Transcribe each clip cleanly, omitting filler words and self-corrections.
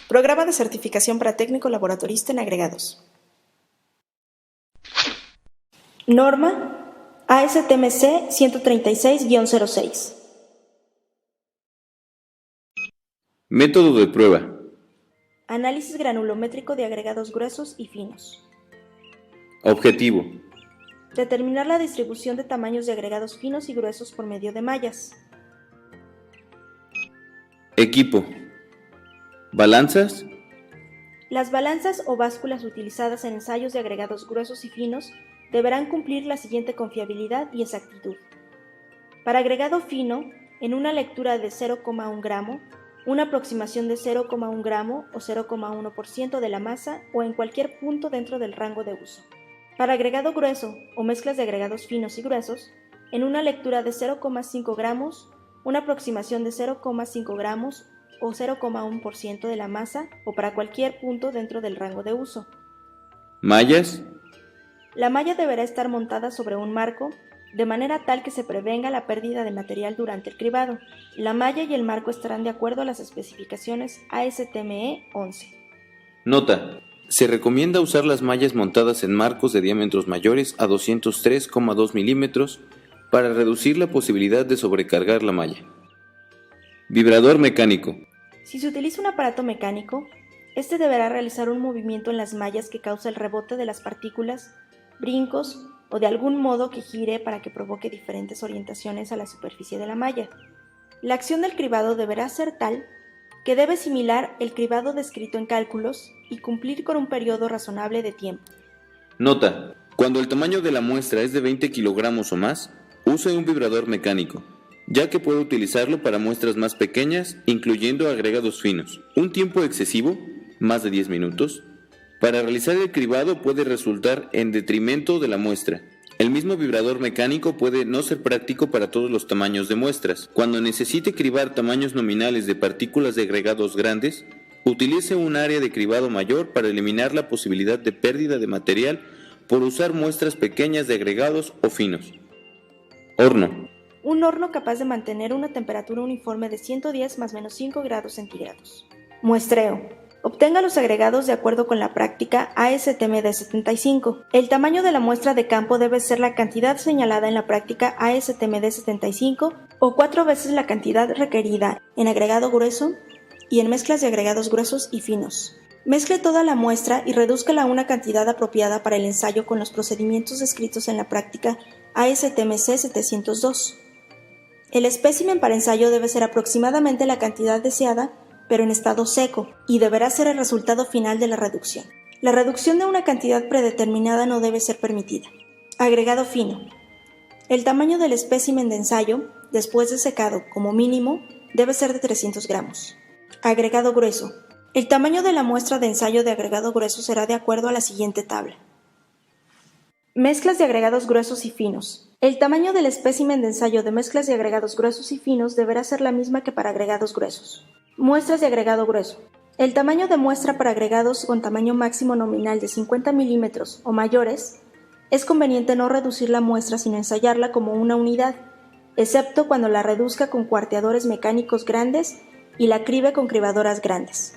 Programa de certificación para técnico laboratorista en agregados. Norma ASTMC 136-06. Método de prueba. Análisis granulométrico de agregados gruesos y finos. Objetivo. Determinar la distribución de tamaños de agregados finos y gruesos por medio de mallas. Equipo. ¿Balanzas? Las balanzas o básculas utilizadas en ensayos de agregados gruesos y finos deberán cumplir la siguiente confiabilidad y exactitud. Para agregado fino, en una lectura de 0,1 gramo, una aproximación de 0,1 gramo o 0,1% de la masa o en cualquier punto dentro del rango de uso. Para agregado grueso o mezclas de agregados finos y gruesos, en una lectura de 0,5 gramos, una aproximación de 0,5 gramos o 0,1% de la masa o para cualquier punto dentro del rango de uso. ¿Mallas? La malla deberá estar montada sobre un marco, de manera tal que se prevenga la pérdida de material durante el cribado. La malla y el marco estarán de acuerdo a las especificaciones ASTME 11. Nota. Se recomienda usar las mallas montadas en marcos de diámetros mayores a 203,2 milímetros para reducir la posibilidad de sobrecargar la malla. Vibrador mecánico. Si se utiliza un aparato mecánico, este deberá realizar un movimiento en las mallas que causa el rebote de las partículas, brincos o de algún modo que gire para que provoque diferentes orientaciones a la superficie de la malla. La acción del cribado deberá ser tal que debe similar el cribado descrito en cálculos y cumplir con un periodo razonable de tiempo. Nota. Cuando el tamaño de la muestra es de 20 kilogramos o más, use un vibrador mecánico, ya que puede utilizarlo para muestras más pequeñas, incluyendo agregados finos. Un tiempo excesivo, más de 10 minutos, para realizar el cribado puede resultar en detrimento de la muestra. El mismo vibrador mecánico puede no ser práctico para todos los tamaños de muestras. Cuando necesite cribar tamaños nominales de partículas de agregados grandes, utilice un área de cribado mayor para eliminar la posibilidad de pérdida de material por usar muestras pequeñas de agregados o finos. Horno. Un horno capaz de mantener una temperatura uniforme de 110 más menos 5 grados centígrados. Muestreo. Obtenga los agregados de acuerdo con la práctica ASTM 75. El tamaño de la muestra de campo debe ser la cantidad señalada en la práctica ASTM 75 o 4 veces la cantidad requerida en agregado grueso y en mezclas de agregados gruesos y finos. Mezcle toda la muestra y redúzcala a una cantidad apropiada para el ensayo con los procedimientos descritos en la práctica ASTMC 702. El espécimen para ensayo debe ser aproximadamente la cantidad deseada, pero en estado seco, y deberá ser el resultado final de la reducción. La reducción de una cantidad predeterminada no debe ser permitida. Agregado fino. El tamaño del espécimen de ensayo, después de secado, como mínimo, debe ser de 300 gramos. Agregado grueso. El tamaño de la muestra de ensayo de agregado grueso será de acuerdo a la siguiente tabla. Mezclas de agregados gruesos y finos. El tamaño del espécimen de ensayo de mezclas de agregados gruesos y finos deberá ser la misma que para agregados gruesos. Muestras de agregado grueso. El tamaño de muestra para agregados con tamaño máximo nominal de 50 milímetros o mayores, es conveniente no reducir la muestra sino ensayarla como una unidad, excepto cuando la reduzca con cuarteadores mecánicos grandes y la cribe con cribadoras grandes.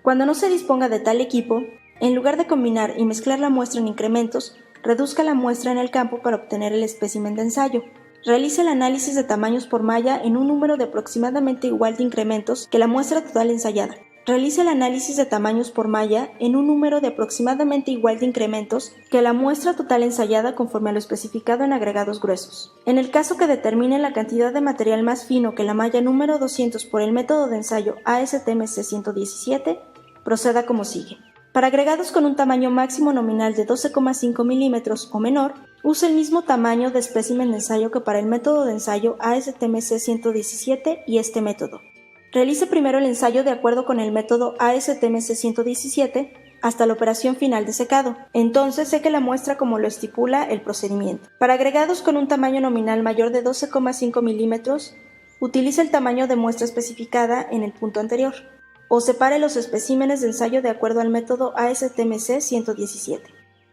Cuando no se disponga de tal equipo, en lugar de combinar y mezclar la muestra en incrementos, reduzca la muestra en el campo para obtener el espécimen de ensayo. Realice el análisis de tamaños por malla en un número de aproximadamente igual de incrementos que la muestra total ensayada. Realice el análisis de tamaños por malla en un número de aproximadamente igual de incrementos que la muestra total ensayada conforme a lo especificado en agregados gruesos. En el caso que determine la cantidad de material más fino que la malla número 200 por el método de ensayo ASTMC 117, proceda como sigue. Para agregados con un tamaño máximo nominal de 12,5 milímetros o menor, use el mismo tamaño de espécimen de ensayo que para el método de ensayo ASTMC 117 y este método. Realice primero el ensayo de acuerdo con el método ASTMC 117 hasta la operación final de secado. Entonces seque la muestra como lo estipula el procedimiento. Para agregados con un tamaño nominal mayor de 12,5 milímetros, utilice el tamaño de muestra especificada en el punto anterior, o separe los especímenes de ensayo de acuerdo al método ASTMC 117.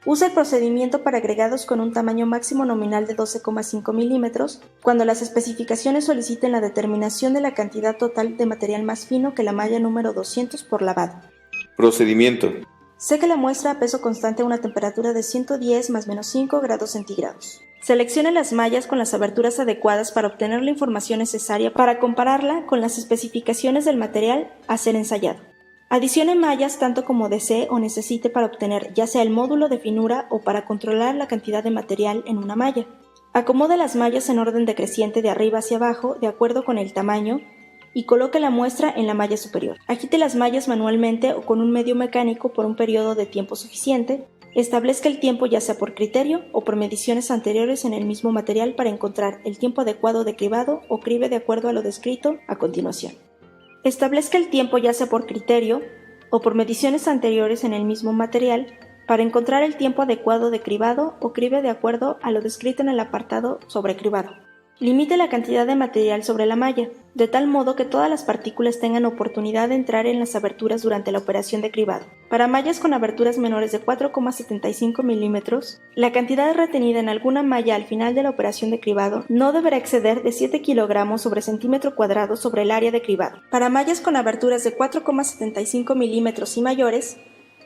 Usa el procedimiento para agregados con un tamaño máximo nominal de 12,5 milímetros cuando las especificaciones soliciten la determinación de la cantidad total de material más fino que la malla número 200 por lavado. Procedimiento. Seque la muestra a peso constante a una temperatura de 110 más menos 5 grados centígrados. Seleccione las mallas con las aberturas adecuadas para obtener la información necesaria para compararla con las especificaciones del material a ser ensayado. Adicione mallas tanto como desee o necesite para obtener ya sea el módulo de finura o para controlar la cantidad de material en una malla. Acomode las mallas en orden decreciente de arriba hacia abajo de acuerdo con el tamaño y coloque la muestra en la malla superior. Agite las mallas manualmente o con un medio mecánico por un periodo de tiempo suficiente. Establezca el tiempo ya sea por criterio o por mediciones anteriores en el mismo material para encontrar el tiempo adecuado de cribado o cribe de acuerdo a lo descrito a continuación. Establezca el tiempo ya sea por criterio o por mediciones anteriores en el mismo material para encontrar el tiempo adecuado de cribado o cribe de acuerdo a lo descrito en el apartado sobre cribado. Limite la cantidad de material sobre la malla, de tal modo que todas las partículas tengan oportunidad de entrar en las aberturas durante la operación de cribado. Para mallas con aberturas menores de 4,75 milímetros, la cantidad retenida en alguna malla al final de la operación de cribado no deberá exceder de 7 kilogramos sobre centímetro cuadrado sobre el área de cribado. Para mallas con aberturas de 4,75 milímetros y mayores,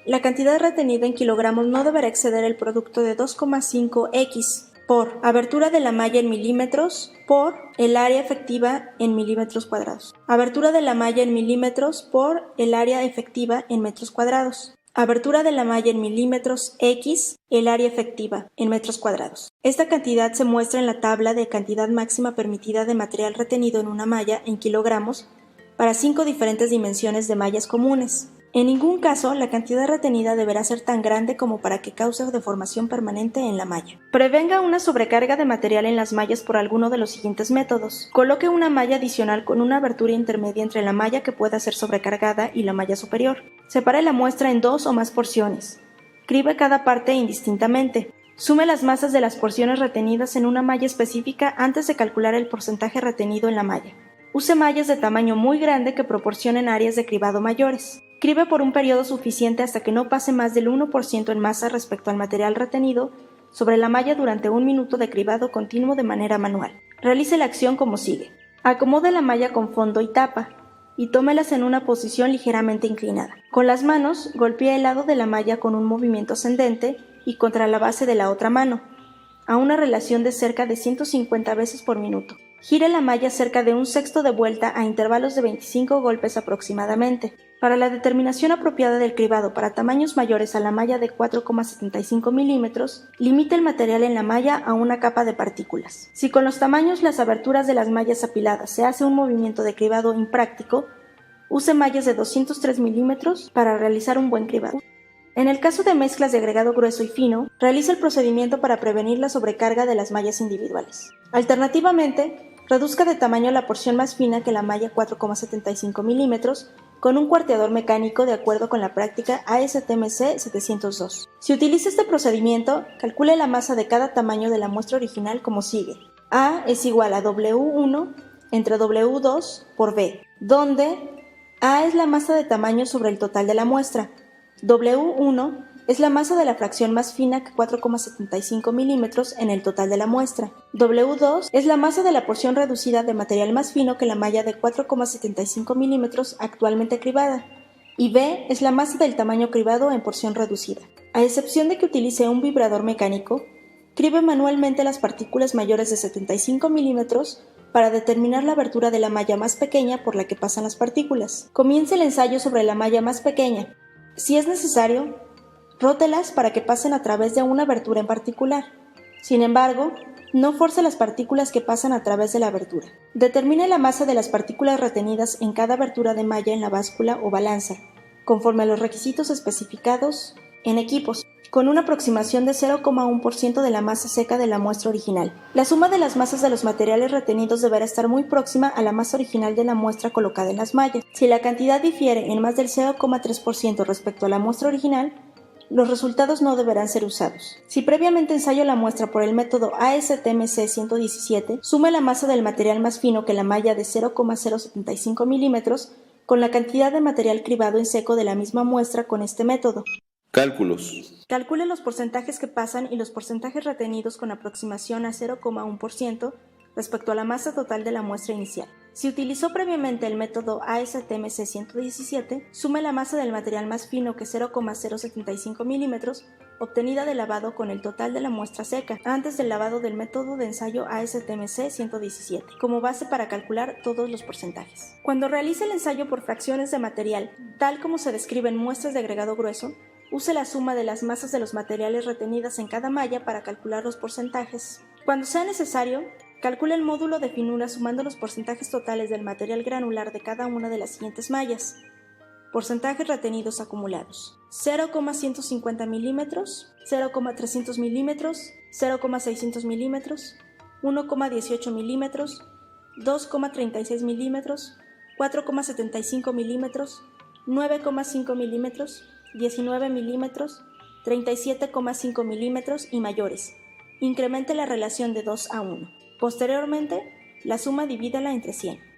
la cantidad retenida en kilogramos no deberá exceder el producto de 2,5x por abertura de la malla en milímetros por el área efectiva en milímetros cuadrados. Abertura de la malla en milímetros por el área efectiva en metros cuadrados. Abertura de la malla en milímetros x, el área efectiva en metros cuadrados. Esta cantidad se muestra en la tabla de cantidad máxima permitida de material retenido en una malla en kilogramos para 5 diferentes dimensiones de mallas comunes. En ningún caso, la cantidad retenida deberá ser tan grande como para que cause deformación permanente en la malla. Prevenga una sobrecarga de material en las mallas por alguno de los siguientes métodos. Coloque una malla adicional con una abertura intermedia entre la malla que pueda ser sobrecargada y la malla superior. Separe la muestra en 2 o más porciones. Cribe cada parte indistintamente. Sume las masas de las porciones retenidas en una malla específica antes de calcular el porcentaje retenido en la malla. Use mallas de tamaño muy grande que proporcionen áreas de cribado mayores. Cribe por un periodo suficiente hasta que no pase más del 1% en masa respecto al material retenido sobre la malla durante 1 minuto de cribado continuo de manera manual. Realice la acción como sigue. Acomode la malla con fondo y tapa y tómelas en una posición ligeramente inclinada. Con las manos, golpee el lado de la malla con un movimiento ascendente y contra la base de la otra mano, a una relación de cerca de 150 veces por minuto. Gire la malla cerca de 1/6 de vuelta a intervalos de 25 golpes aproximadamente. Para la determinación apropiada del cribado para tamaños mayores a la malla de 4,75 milímetros, limite el material en la malla a una capa de partículas. Si con los tamaños las aberturas de las mallas apiladas se hace un movimiento de cribado impráctico, use mallas de 203 milímetros para realizar un buen cribado. En el caso de mezclas de agregado grueso y fino, realice el procedimiento para prevenir la sobrecarga de las mallas individuales. Alternativamente, reduzca de tamaño la porción más fina que la malla 4,75 milímetros con un cuarteador mecánico de acuerdo con la práctica ASTM-C 702. Si utiliza este procedimiento, calcule la masa de cada tamaño de la muestra original como sigue. A es igual a W1 entre W2 por B, donde A es la masa de tamaño sobre el total de la muestra. W1 es la masa de la fracción más fina que 4,75 milímetros en el total de la muestra. W2 es la masa de la porción reducida de material más fino que la malla de 4,75 milímetros actualmente cribada. Y B es la masa del tamaño cribado en porción reducida. A excepción de que utilice un vibrador mecánico, cribe manualmente las partículas mayores de 75 milímetros para determinar la abertura de la malla más pequeña por la que pasan las partículas. Comience el ensayo sobre la malla más pequeña. Si es necesario, rótelas para que pasen a través de una abertura en particular. Sin embargo, no force las partículas que pasan a través de la abertura. Determine la masa de las partículas retenidas en cada abertura de malla en la báscula o balanza, conforme a los requisitos especificados en equipos, con una aproximación de 0,1% de la masa seca de la muestra original. La suma de las masas de los materiales retenidos deberá estar muy próxima a la masa original de la muestra colocada en las mallas. Si la cantidad difiere en más del 0,3% respecto a la muestra original, los resultados no deberán ser usados. Si previamente ensayo la muestra por el método ASTM-C 117, sume la masa del material más fino que la malla de 0,075 milímetros con la cantidad de material cribado en seco de la misma muestra con este método. Cálculos. Calcule los porcentajes que pasan y los porcentajes retenidos con aproximación a 0,1% respecto a la masa total de la muestra inicial. Si utilizó previamente el método ASTM-C 117, sume la masa del material más fino que 0,075 milímetros obtenida del lavado con el total de la muestra seca, antes del lavado del método de ensayo ASTM-C 117, como base para calcular todos los porcentajes. Cuando realice el ensayo por fracciones de material, tal como se describe en muestras de agregado grueso, use la suma de las masas de los materiales retenidas en cada malla para calcular los porcentajes. Cuando sea necesario, calcule el módulo de finura sumando los porcentajes totales del material granular de cada una de las siguientes mallas. Porcentajes retenidos acumulados: 0,150 milímetros, 0,300 milímetros, 0,600 milímetros, 1,18 milímetros, 2,36 milímetros, 4,75 milímetros, 9,5 milímetros, 19 milímetros, 37,5 milímetros y mayores. Incremente la relación de 2 a 1. Posteriormente, la suma divídala entre 100.